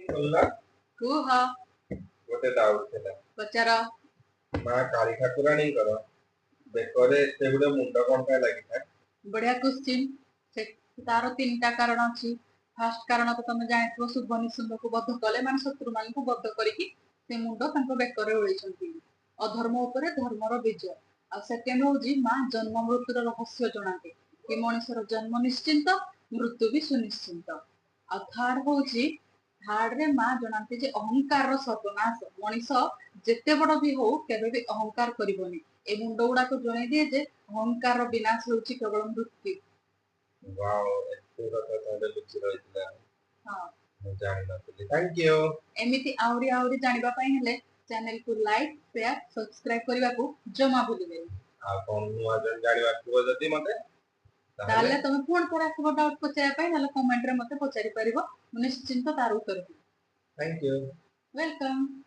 बोलला कुह गोटे डाउट थिला पचार मां काली ठाकुराणी करो बेकरे एते गुडे मुंड कोन का लागि था बढ़िया क्वेश्चन से तार तीनटा कारण अछि। फर्स्ट कारण तो तुम जानथो शुभ निशुंभ को बद्ध कले मान शत्रु मान को बद्ध करिकि से मुंड तांको बेकरे उळैछंती अधर्म ऊपर धर्मर विजय। आ सेकेंड होजी मां जन्म मृत्युर रहस्य जणाते कि मनुष्यर जन्म निश्चिंत मृत्यु भी सुनिश्चिंत। आ थर्ड होजी थर्ड रे मां जणाते जे अहंकार रो सर्वनाश मनुष्य जेते बड़ भी हो केबे भी अहंकार करिवोनी ए मुंड गुडा को जणाई दिए जे अहंकार रो विनाश होची केवल मृत्यु। वाओ एते कथा ताले लुचि रहितला हां मैं जानि नथि। Thank you. एमिति आउरी आउरी जानिबा पई हेले चैनल को लाइक शेयर सब्सक्राइब करबा को जमा भूलिबेनी। आ कोन नुआ जन जानिबा को जति मते ताले तुम फोन पर आसबो डाउट पचाया पई नाले कमेंट रे मते पचारि परिबो निश्चिंत तार उत्तर देबी। Thank you. वेलकम।